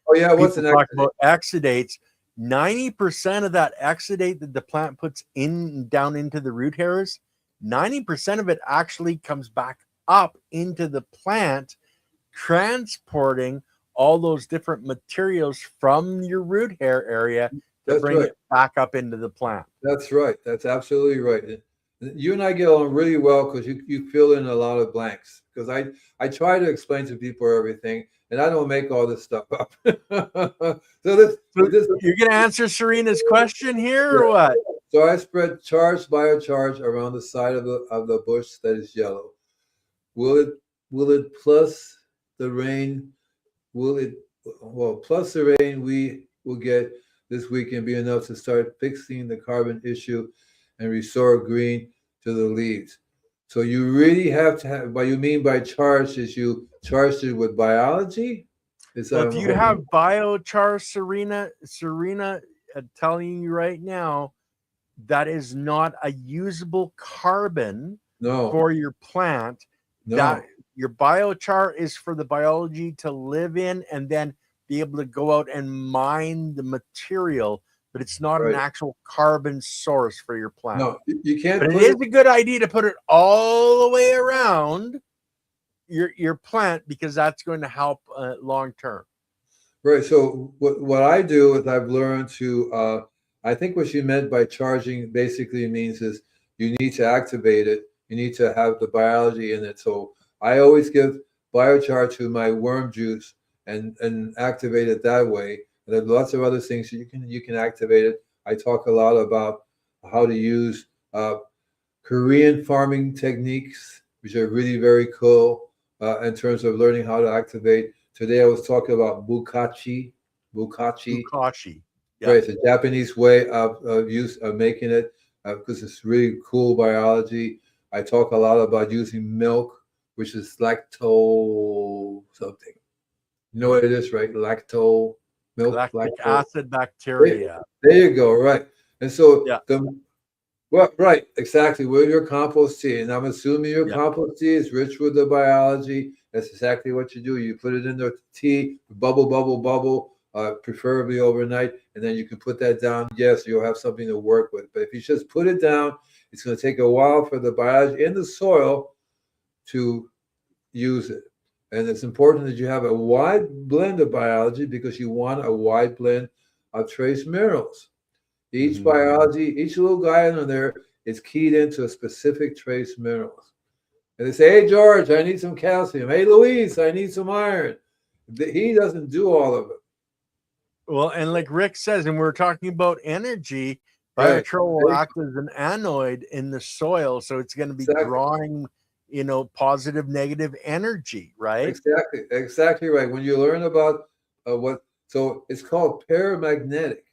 Oh yeah, what's an talk about exudates? 90% of that exudate that the plant puts down into the root hairs, 90% of it actually comes back up into the plant, transporting all those different materials from your root hair area to That's bring right. it back up into the plant. That's right. That's absolutely right. And you and I get along really well because you fill in a lot of blanks. Because I try to explain to people everything, and I don't make all this stuff up. so So this you're going to answer Serena's question here yeah. or what? So I spread charged biocharge around the side of the bush that is yellow. Will it plus the rain? Will it plus the rain we will get this weekend be enough to start fixing the carbon issue and restore green to the leaves? So you really have to have. What you mean by charged is you charged it with biology. Is Well, that if you have biochar, Serena, telling you right now, that is not a usable carbon no, for your plant. no. That your biochar is for the biology to live in and then be able to go out and mine the material, but it's not an Right. actual carbon source for your plant. No, you can't But it put is a good idea to put it all the way around your plant because that's going to help long term. Right. So what I do is I've learned to I think what she meant by charging basically means is you need to activate it. You need to have the biology in it. So I always give biochar to my worm juice and activate it that way. And there are lots of other things you can activate it. I talk a lot about how to use Korean farming techniques, which are really very cool in terms of learning how to activate. Today I was talking about bukachi. Bukashi. Yeah. Right, it's a Japanese way of making it because it's really cool biology. I talk a lot about using milk, which is lacto something. You know what it is, right? Lacto milk, Lactic lacto acid bacteria. There you go, right. And so Yeah. Well, right, exactly. With your compost tea, and I'm assuming your Yeah. compost tea is rich with the biology. That's exactly what you do. You put it in the tea, bubble, preferably overnight, and then you can put that down. Yes, you'll have something to work with. But if you just put it down, it's going to take a while for the biology in the soil to use it. And it's important that you have a wide blend of biology because you want a wide blend of trace minerals. Each biology, each little guy under there is keyed into a specific trace minerals. And they say, hey, George, I need some calcium. Hey, Louise, I need some iron. He doesn't do all of it. Well, and like Rick says, and we're talking about energy, Right. biochar will act as an anoid in the soil. So it's going to be drawing, positive, negative energy, right? Exactly right. When you learn about so it's called paramagnetic.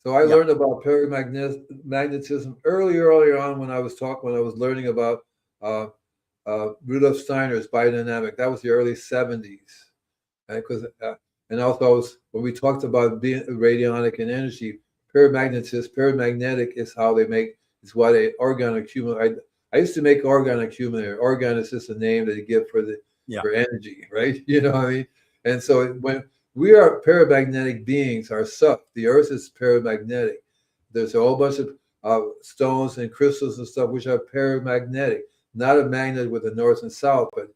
So I learned about paramagnetism earlier on when I was learning about Rudolf Steiner's biodynamic. That was the early 70s. Because and also when we talked about being radionic and energy, paramagnetic is how they make is what a orgone accumulator. I used to make orgone accumulator. Orgone is just a name that they give for energy, right? You know what I mean? And so when we are paramagnetic beings ourselves. The Earth is paramagnetic. There's a whole bunch of stones and crystals and stuff which are paramagnetic. Not a magnet with a north and south, but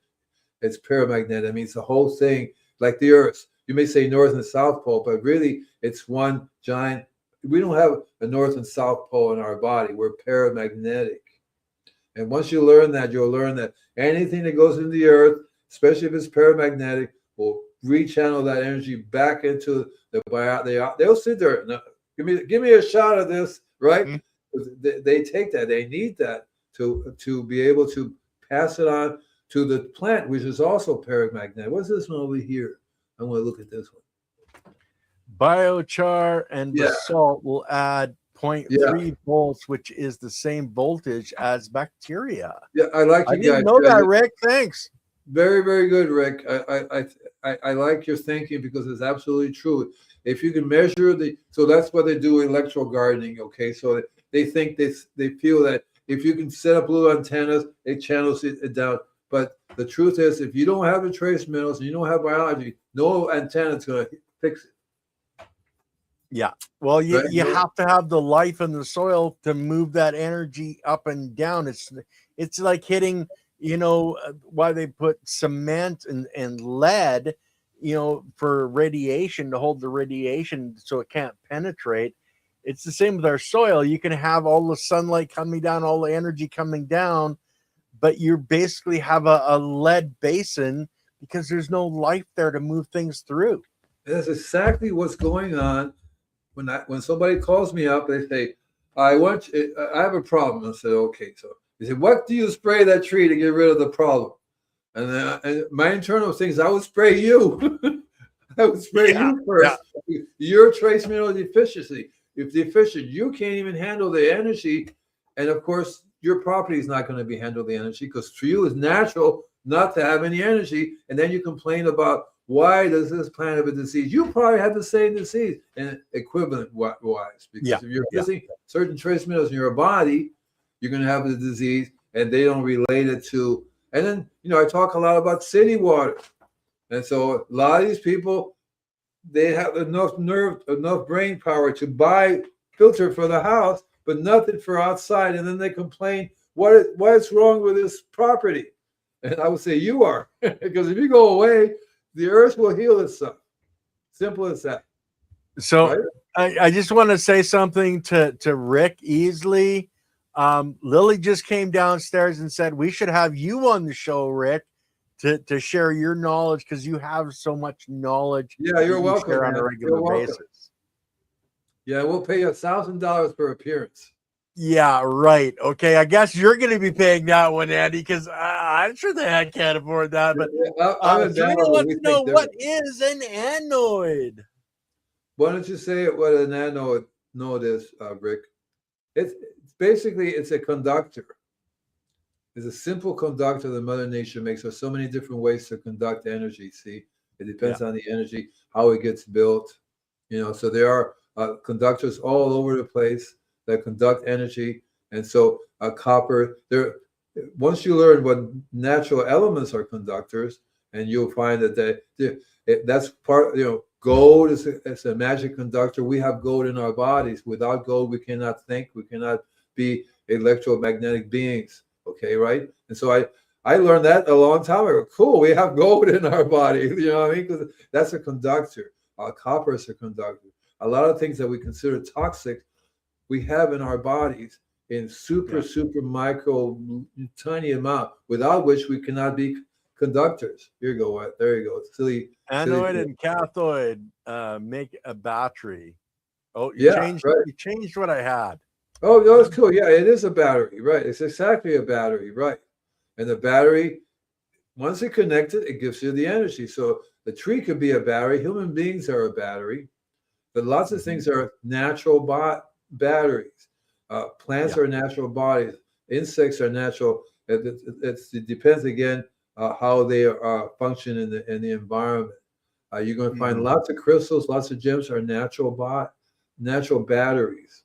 it's paramagnetic. It means the whole thing, like the Earth. You may say north and south pole, but really it's one giant. We don't have a north and south pole in our body. We're paramagnetic. And once you learn that, you'll learn that anything that goes into the Earth, especially if it's paramagnetic, will rechannel that energy back into the they'll sit there. No, give me a shot of this, right? Mm-hmm. They take that. They need that to be able to pass it on to the plant, which is also paramagnetic. What's this one over here? I want to look at this one. Biochar and basalt will add 0.3 volts, which is the same voltage as bacteria. Yeah, I like you guys. I didn't know that, Rick. Thanks. Very, very good, Rick. I like your thinking because it's absolutely true. If you can measure so that's what they do in electro gardening. Okay, so they think they feel that if you can set up little antennas, it channels it down. But the truth is, if you don't have the trace minerals and you don't have biology, no antenna is going to fix it. Yeah. Well, Right? you have to have the life in the soil to move that energy up and down. It's like hitting, why they put cement and lead, for radiation to hold the radiation so it can't penetrate. It's the same with our soil. You can have all the sunlight coming down, all the energy coming down, but you basically have a lead basin because there's no life there to move things through. And that's exactly what's going on when somebody calls me up. They say, I have a problem. I said, okay. So they said, what do you spray that tree to get rid of the problem? And my internal thing is, I would spray you. I would spray Yeah. you first. Your trace mineral deficiency. If deficient, you can't even handle the energy. And of course, your property is not going to be handle the energy, because for you it's natural not to have any energy. And then you complain about, why does this plant have a disease? You probably have the same disease and equivalent wise, because if you're missing certain trace minerals in your body, you're going to have the disease, and they don't relate it to. And then, I talk a lot about city water. And so a lot of these people, they have enough brain power to buy filter for the house, but nothing for outside. And then they complain, what's wrong with this property? And I would say, you are, because if you go away, the earth will heal itself. Simple as that. So right? I just want to say something to Rick Easley. Lily just came downstairs and said we should have you on the show, Rick, to share your knowledge, because you have so much knowledge. Yeah, you're welcome, share man. on a regular basis. Yeah, we'll pay you $1,000 per appearance. Yeah, right. Okay, I guess you're going to be paying that one, Andy, because I'm sure the heck can't afford that. But Serena wants to know, what is an anode? Why don't you say what an anode is, Rick? It's basically, it's a conductor. It's a simple conductor that Mother Nature makes. There's so many different ways to conduct energy. See, it depends on the energy, how it gets built. So there are conductors all over the place that conduct energy. And so copper, once you learn what natural elements are conductors, and you'll find that that's part, gold is a magic conductor. We have gold in our bodies. Without gold, we cannot think. We cannot be electromagnetic beings. Okay, right? And so I learned that a long time ago. Cool, we have gold in our body. You know what I mean? Because that's a conductor. Copper is a conductor. A lot of things that we consider toxic, we have in our bodies in super micro tiny amount, without which we cannot be conductors. Here you go. There you go. Silly anode and cathode make a battery. Oh, you changed what I had. Oh, no, that's cool. Yeah, it is a battery, right? It's exactly a battery, right? And the battery, once it connected, it gives you the energy. So the tree could be a battery. Human beings are a battery. But lots of things are natural batteries. Plants are natural bodies. Insects are natural. It depends, again, how they function in the environment. You're going to find lots of crystals, lots of gems are natural batteries.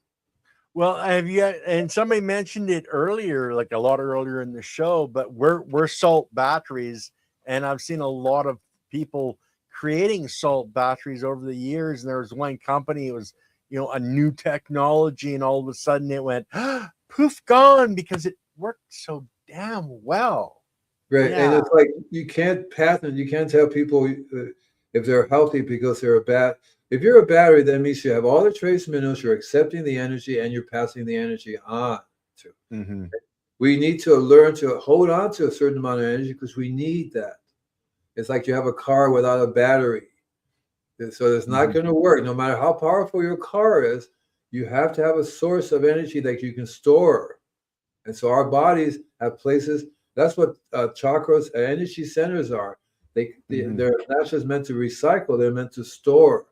Well, and somebody mentioned it earlier, like a lot earlier in the show, but we're salt batteries, and I've seen a lot of people creating salt batteries over the years. And there was one company, it was, a new technology, and all of a sudden it went poof, gone, because it worked so damn well. Right. Yeah. And it's like, you can't patent, you can't tell people if they're healthy because they're if you're a battery, that means you have all the trace minerals, you're accepting the energy, and you're passing the energy on to. Mm-hmm. We need to learn to hold on to a certain amount of energy, because we need that. It's like you have a car without a battery. So it's not going to work. No matter how powerful your car is, you have to have a source of energy that you can store. And so our bodies have places. That's what chakras, energy centers are. They're not just meant to recycle, they're meant to store.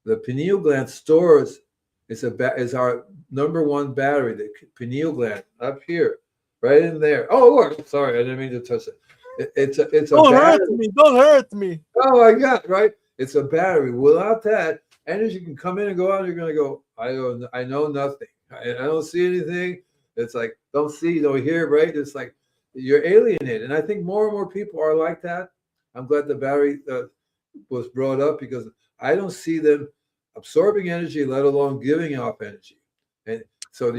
The pineal gland stores, is our number one battery, the pineal gland up here, right in there. Oh, look, sorry, I didn't mean to touch it. It's a don't hurt me. Don't hurt me. Oh my God, right? It's a battery. Without that, energy can come in and go out. You're going to go, I know nothing. I don't see anything. It's like, don't see, don't hear, right? It's like you're alienated. And I think more and more people are like that. I'm glad the battery was brought up, because I don't see them absorbing energy, let alone giving off energy. And so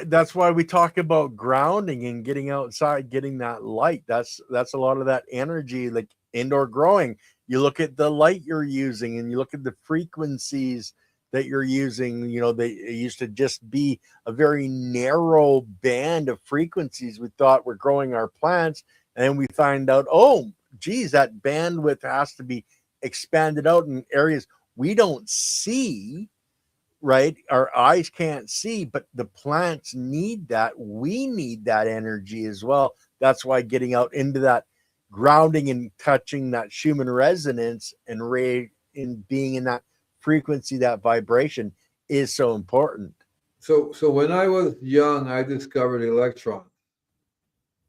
That's why we talk about grounding and getting outside, getting that light. That's a lot of that energy, like indoor growing. You look at the light you're using, and you look at the frequencies that you're using. They used to just be a very narrow band of frequencies we thought were growing our plants, and then we find out, oh, geez, that bandwidth has to be expanded out in areas we don't see, right? Our eyes can't see, but the plants need that. We need that energy as well. That's why getting out into that grounding and touching that Schumann resonance and in being in that frequency, that vibration is so important. So when I was young, I discovered electrons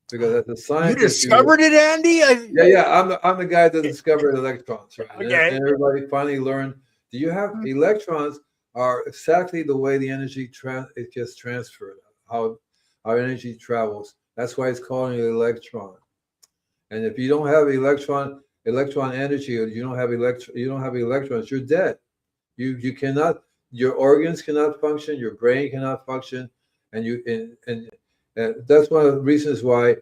because as a You scientist, discovered it, Andy? I'm the guy that discovered electrons, right? Okay. And everybody finally learned. Do you have electrons? Are exactly the way the energy it gets transferred, how our energy travels. That's why it's called an electron. And if you don't have electron energy, or you don't have electrons, you're dead. You cannot. Your organs cannot function. Your brain cannot function, and that's one of the reasons why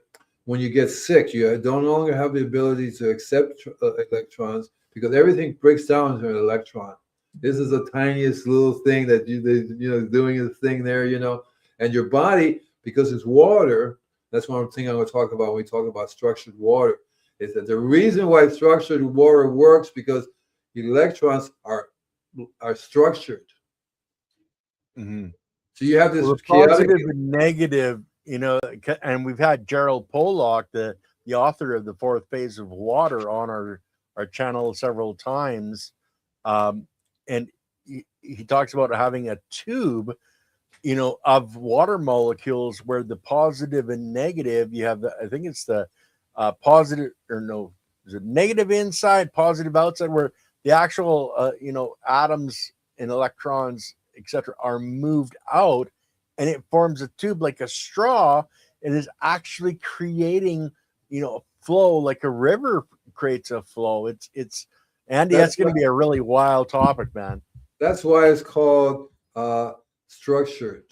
when you get sick, you don't longer have the ability to accept electrons because everything breaks down into an electron. This is the tiniest little thing that doing the thing there, and your body, because it's water. That's one thing I'm going to talk about when we talk about structured water. Is that the reason why structured water works because electrons are structured. Mm-hmm. So you have this positive and negative, and we've had Gerald Pollock, the author of The Fourth Phase of Water, on our channel several times. And he talks about having a tube, of water molecules where the positive and negative, you have I think it's the positive, or no, is it negative inside, positive outside, where the actual, atoms and electrons, etc., are moved out, and it forms a tube like a straw. It is actually creating, a flow like a river creates a flow. It's Andy, that's going to be a really wild topic, man. That's why it's called structured.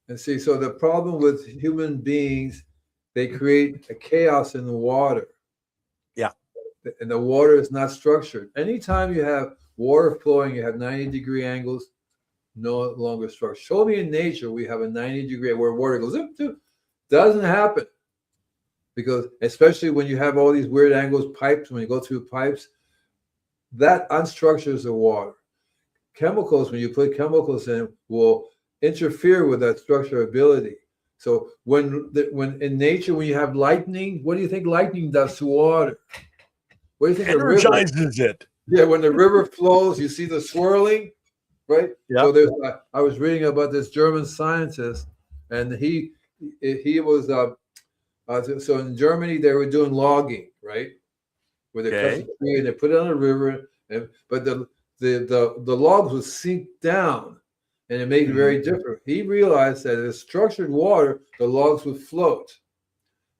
And see, so the problem with human beings, they create a chaos in the water. Yeah. And the water is not structured. Anytime you have water flowing, you have 90-degree angles, no longer structured. Show me in nature we have a 90-degree where water goes up to. Doesn't happen. Because especially when you have all these weird angles, pipes, when you go through pipes, that unstructures the water. Chemicals, when you put chemicals in, will interfere with that structurability. So when in nature, when you have lightning, what do you think lightning does to water? What do you think? Energizes it. Yeah, when the river flows, you see the swirling, right? Yeah. So I was reading about this German scientist, and he was so in Germany they were doing logging, right? Where they cut the tree and they put it on the river, but the logs would sink down, and it made it very different. He realized that in structured water, the logs would float,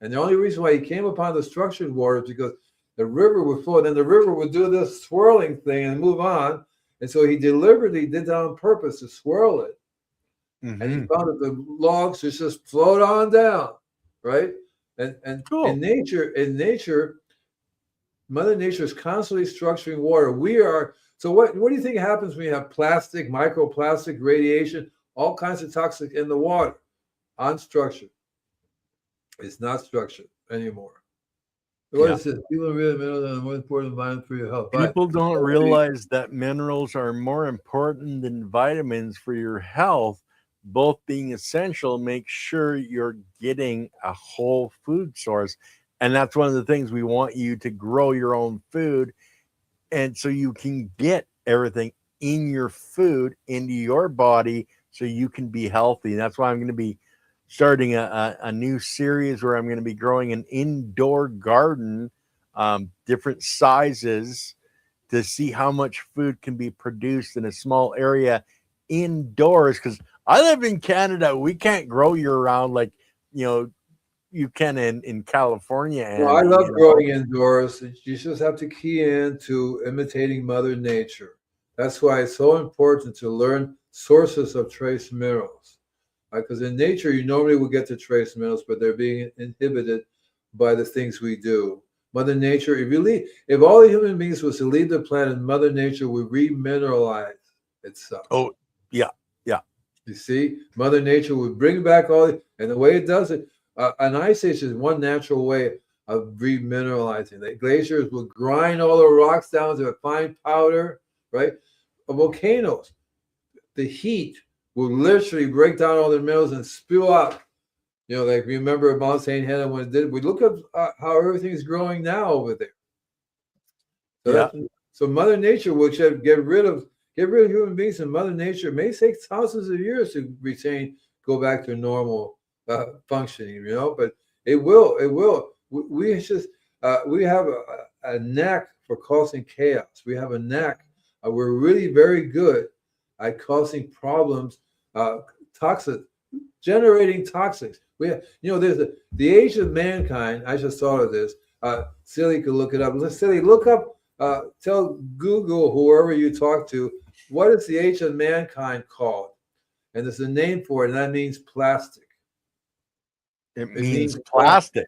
and the only reason why he came upon the structured water is because the river would flow, and then the river would do this swirling thing and move on, and so he deliberately did that on purpose to swirl it, and he found that the logs just float on down, right? And cool. in nature, Mother Nature is constantly structuring water. So what do you think happens when you have plastic, microplastic, radiation, all kinds of toxic in the water? Unstructured. It's not structured anymore. What is this? People realize minerals are more important than vitamins for your health. People don't realize that minerals are more important than vitamins for your health, both being essential. Make sure you're getting a whole food source. And that's one of the things we want you to grow your own food. And so you can get everything in your food into your body so you can be healthy. And that's why I'm going to be starting a new series where I'm going to be growing an indoor garden, different sizes, to see how much food can be produced in a small area indoors. Because I live in Canada. We can't grow year round like, you can in California. Well, I love growing indoors. You just have to key in to imitating Mother Nature. That's why it's so important to learn sources of trace minerals. Because in nature, you normally will get to trace minerals, but they're being inhibited by the things we do. Mother Nature, if all the human beings was to leave the planet, Mother Nature would remineralize itself. Oh, yeah, yeah. You see, Mother Nature would bring back and the way it does it, an ice age is one natural way of remineralizing. The glaciers will grind all the rocks down to a fine powder, right? Volcanoes, the heat will literally break down all the minerals and spew out. Like remember Mount St. Helena when it did. We look up how everything's growing now over there. So Yeah. so Mother Nature will get rid of human beings, and Mother Nature may take thousands of years to go back to normal functioning. But it will. It will. We have a knack for causing chaos. We have a knack. We're really very good at causing problems, generating toxics. There's the age of mankind. I just thought of this. Silly could look it up. Silly, look up. Tell Google, whoever you talk to, what is the age of mankind called? And there's a name for it, and that means plastic. It means plastic.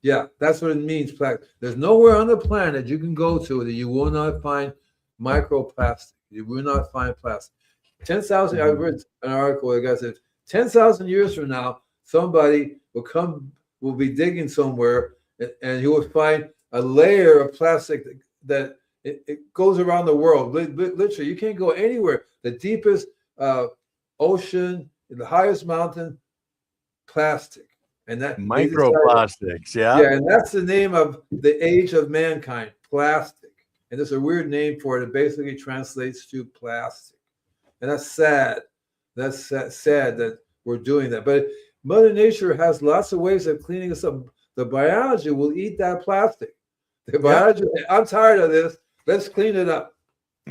Yeah, that's what it means. Plastic. There's nowhere on the planet you can go to that you will not find microplastic. You will not find plastic. 10,000. I read an article that guy said 10,000 years from now, somebody will be digging somewhere, and he will find a layer of plastic that it goes around the world. Literally, you can't go anywhere. The deepest ocean, the highest mountain, plastic. And that microplastics, yeah. Yeah, and that's the name of the age of mankind, plastic. And there's a weird name for it. It basically translates to plastic. And that's sad. That's sad that we're doing that. But Mother Nature has lots of ways of cleaning us up. The biology will eat that plastic. The biology, I'm tired of this. Let's clean it up.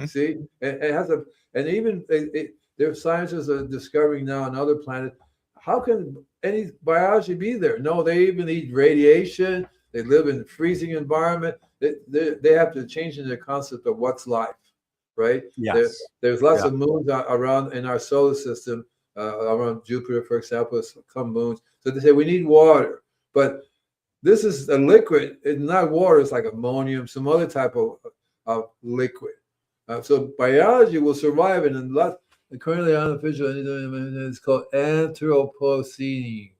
See, it has their scientists are discovering now on other planets. How can any biology be there? No, they even eat radiation. They live in a freezing environment. They have to change in their concept of what's life, right? Yes. There's lots of moons around in our solar system, around Jupiter, for example, some moons. So they say we need water, but this is a liquid. It's not water. It's like ammonium, some other type of liquid. So biology will survive in a lot. Currently unofficial, it's called Anthropocene.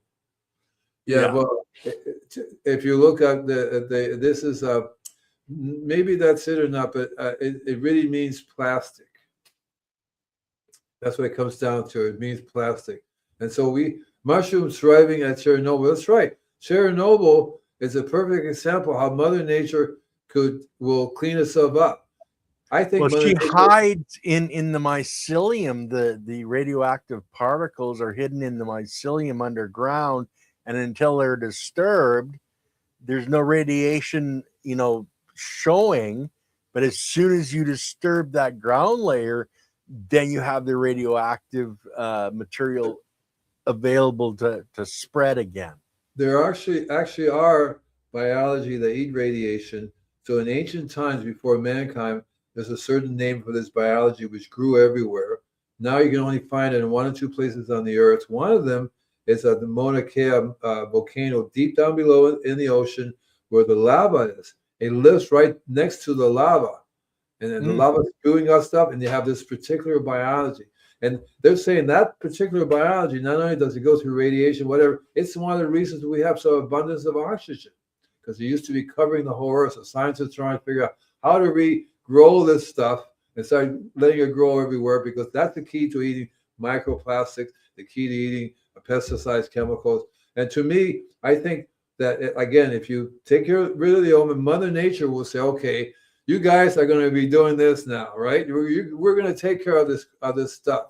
Yeah, well, if you look at this is maybe that's it or not, but it really means plastic. That's what it comes down to. It means plastic. And so mushrooms thriving at Chernobyl. That's right. Chernobyl is a perfect example how Mother Nature will clean itself up. I think she hides in the mycelium. The radioactive particles are hidden in the mycelium underground, and until they're disturbed, there's no radiation, showing. But as soon as you disturb that ground layer, then you have the radioactive material available to spread again. There actually are biology that eat radiation. So in ancient times before mankind, there's a certain name for this biology which grew everywhere. Now you can only find it in one or two places on the earth. One of them is at the Mauna Kea volcano deep down below in the ocean where the lava is. It lives right next to the lava. And then the lava is spewing out stuff, and you have this particular biology. And they're saying that particular biology, not only does it go through radiation, whatever, it's one of the reasons we have so abundance of oxygen, because it used to be covering the whole earth. So scientists are trying to figure out how to regrow this stuff and start letting it grow everywhere, because that's the key to eating microplastics, the key to eating pesticides, chemicals. And to me, I think that, again, if you take rid of the omen, Mother Nature will say, okay, you guys are going to be doing this now, right? We're going to take care of this stuff.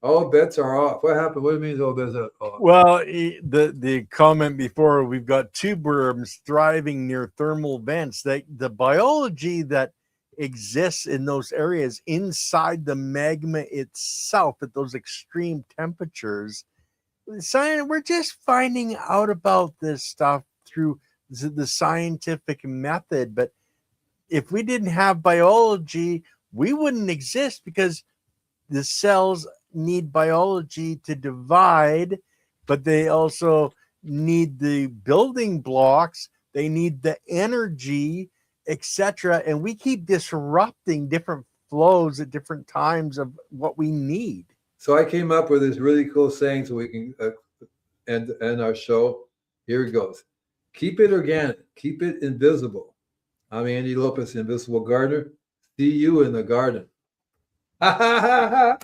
All bets are off. What happened? What do you mean all bets are off? Well, the comment before, we've got tube worms thriving near thermal vents. The biology that exists in those areas inside the magma itself at those extreme temperatures, we're just finding out about this stuff through the scientific method. But if we didn't have biology, we wouldn't exist because the cells need biology to divide, but they also need the building blocks, they need the energy, etc. And we keep disrupting different flows at different times of what we need. So I came up with this really cool saying so we can end our show. Here it goes. Keep it organic. Keep it invisible. I'm Andy Lopez, Invisible Gardener. See you in the garden. Ha ha ha ha.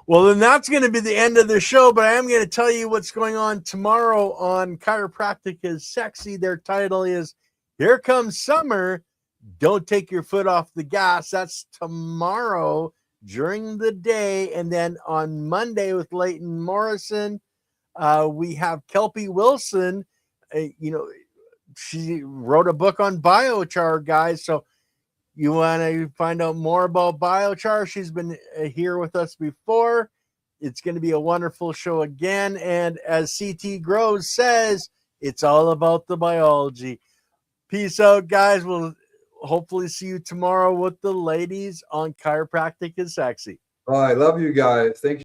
Well, then that's going to be the end of the show, but I am going to tell you what's going on tomorrow on Chiropractic is Sexy. Their title is Here Comes Summer. Don't take your foot off the gas. That's tomorrow during the day. And then on Monday with Leighton Morrison, we have Kelpie Wilson. She wrote a book on biochar, guys. So you want to find out more about biochar? She's been here with us before. It's going to be a wonderful show again. And as CT Grows says, it's all about the biology. Peace out, guys. We'll hopefully see you tomorrow with the ladies on Chiropractic is Sexy. Oh, I love you guys. Thank you.